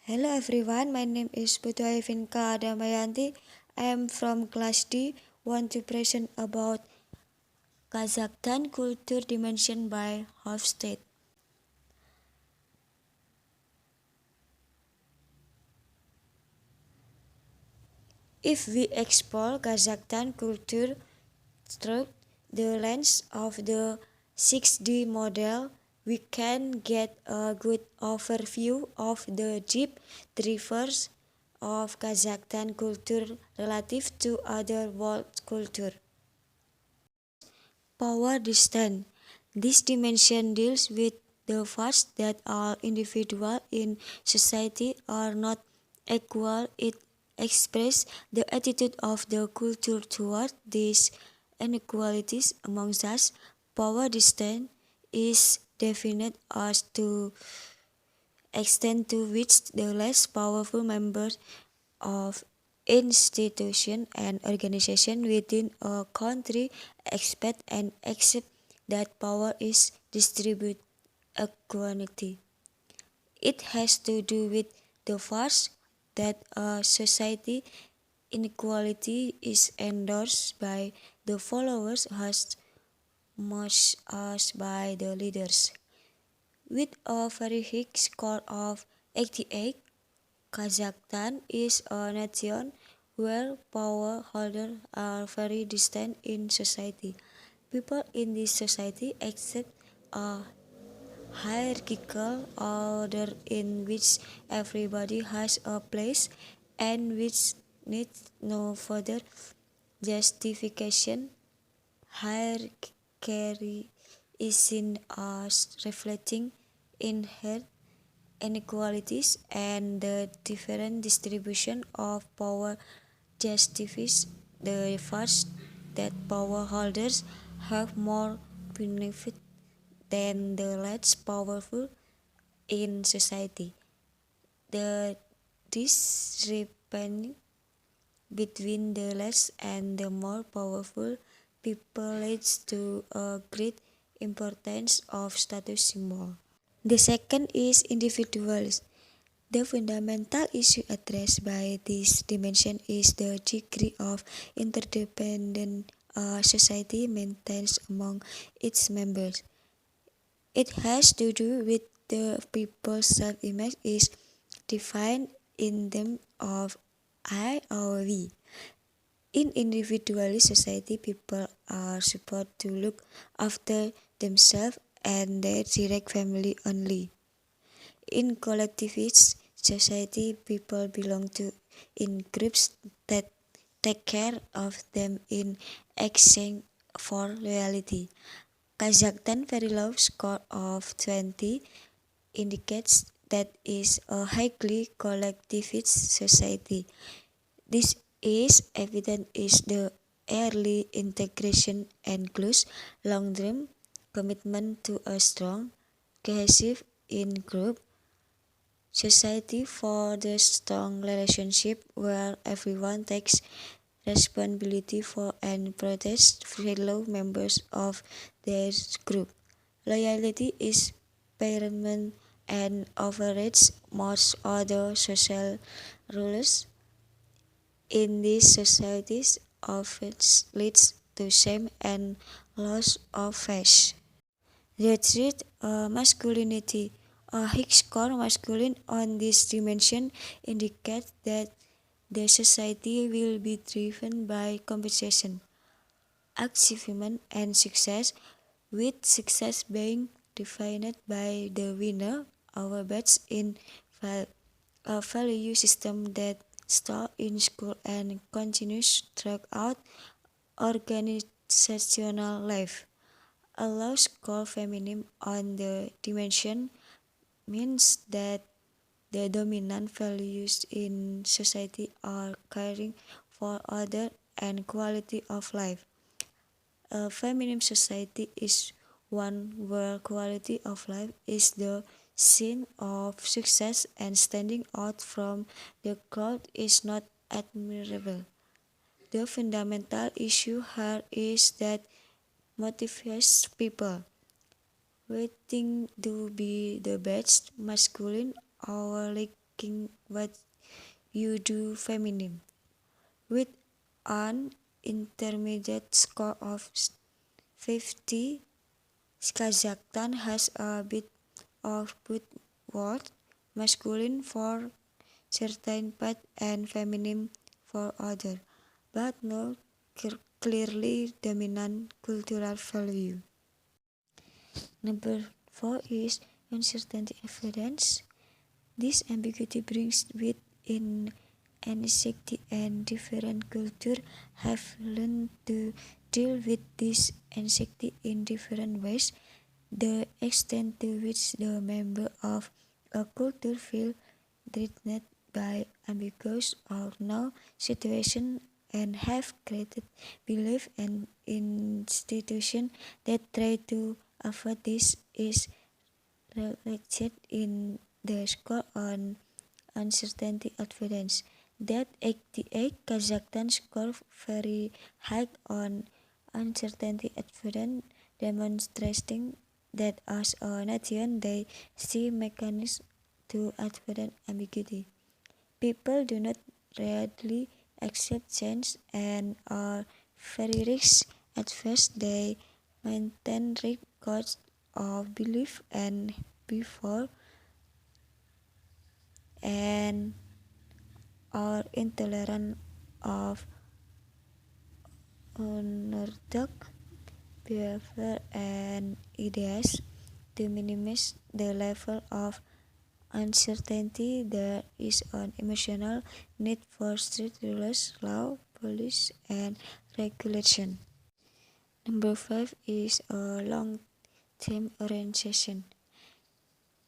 Hello everyone, my name is Putu Finka Dhamayanti. I am from class D. Want to present about Kazakhstan culture dimension by Hofstede. If we explore Kazakhstan culture through the lens of the 6D model, we can get a good overview of the deep drivers of Kazakhstan culture relative to other world culture. Power distance. This dimension deals with the fact that all individuals in society are not equal. It expresses the attitude of the culture toward these inequalities amongst us. Power distance is defined as to extent to which the less powerful members of institution and organization within a country expect and accept that power is distributed equally. It has to do with the fact that a society inequality is endorsed by the followers as much as by the leaders. With a very high score of 88, Kazakhstan is a nation where power holders are very distant in society. People in this society accept a hierarchical order in which everybody has a place and which needs no further justification. Hierarchy is seen as reflecting inherent inequalities and the different distribution of power justifies the fact that power holders have more benefit than the less powerful in society. The discrepancy between the less and the more powerful people leads to a great importance of status symbol. The second is individualism. The fundamental issue addressed by this dimension is the degree of interdependence a society maintains among its members. It has to do with the people's self-image is defined in terms of I or we. In individualist society, people are supposed to look after themselves and their direct family only. In collectivist society, people belong to in groups that take care of them in exchange for loyalty. Kazakhstan very low score of 20 indicates that is a highly collectivist society. This is evident is the early integration and close long-term commitment to a strong, cohesive in-group society for the strong relationship where everyone takes responsibility for and protects fellow members of their group. Loyalty is paramount and overrides most other social rules in these societies often leads to shame and loss of faith. The trait masculinity. A Higgs core masculine on this dimension indicates that the society will be driven by competition, achievement, and success, with success being defined by the winner our bets in a value system that starts in school and continues throughout organizational life. A low score feminine on the dimension means that the dominant values in society are caring for others and quality of life. A feminine society is one where quality of life is the sign of success and standing out from the crowd is not admirable. The fundamental issue here is that motivates people. Waiting to be the best masculine or like making what you do feminine. With an intermediate score of 50, Kazakhstan has a bit of both words, masculine for certain path and feminine for other, but no clearly dominant cultural value. Number 4 is uncertainty evidence. This ambiguity brings with in anxiety, and different cultures have learned to deal with this anxiety in different ways. The extent to which the members of a culture feel threatened by ambiguous or no situation and have created belief and institutions that try to avoid this is reflected in the score on uncertainty avoidance. That 88 Kazakhstan scored very high on uncertainty avoidance, demonstrating that as a nation they see mechanisms to avoid ambiguity. People do not readily accept change and are very risk adverse. They maintain records of belief and before and are intolerant of unorthodox behavior and ideas to minimize the level of uncertainty. There is an emotional need for strict rules, law, police, and regulation. Number 5 is a long-term orientation.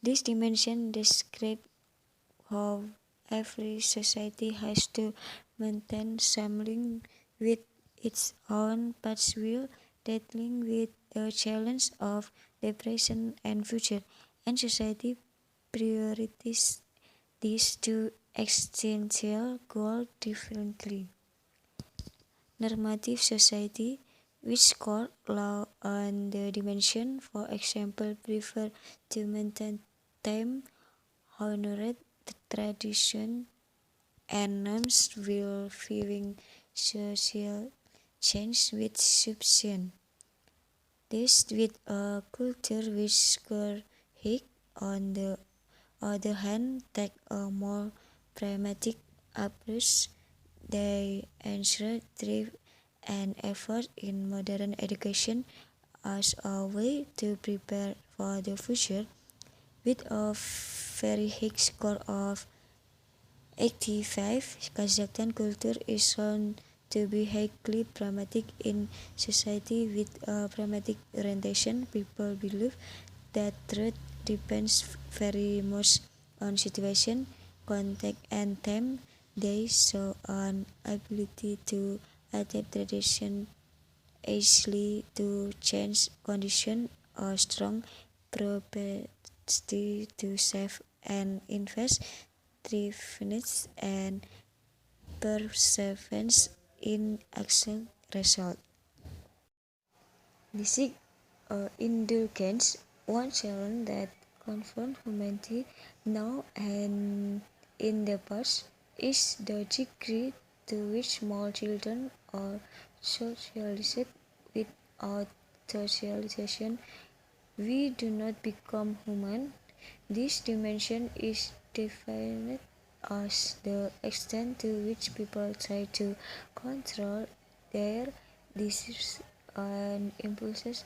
This dimension describes how every society has to maintain some link with its own past while dealing with the challenge of the present and future, and society prioritizes these two existential goals differently. Normative society, which score law on the dimension, for example, prefer to maintain time, honored tradition, and norms while viewing social change with submission. This with a culture which score high on the other hand take a more pragmatic approach. They ensure thrive and effort in modern education as a way to prepare for the future. With a very high score of 85, Kazakhstan culture is shown to be highly pragmatic in society with a pragmatic orientation. People believe that truth depends very much on situation, context, and time. They show an ability to adapt tradition easily to change condition, a strong propensity to save and invest, thriveness, and perseverance in action result. This is indulgence, one challenge that confronts humanity now and in the past is the degree to which small children are socialized. Without socialization, we do not become human. This dimension is defined as the extent to which people try to control their desires and impulses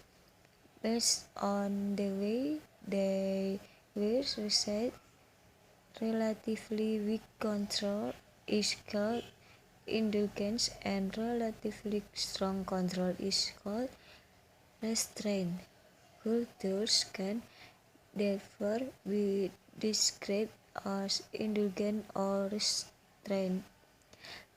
based on the way they were raised. Relatively weak control is called indulgence, and relatively strong control is called restraint. Cultures can therefore be described as indulgent or restrained.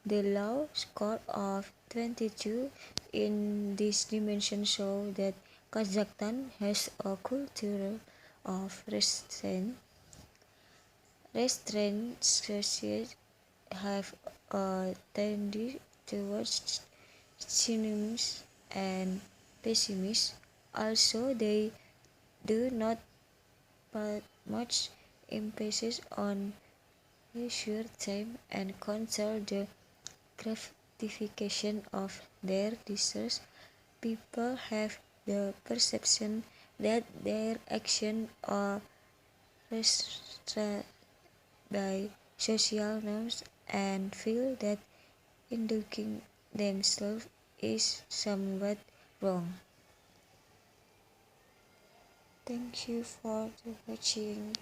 The low score of 22 in this dimension show that Kazakhstan has a culture of restraint. Restrained societies have a tendency towards cynicism and pessimism. Also, they do not put much emphasis on leisure time and control the gratification of their desires, people have the perception that their actions are restrained by social norms and feel that indulging themselves is somewhat wrong. Thank you for watching.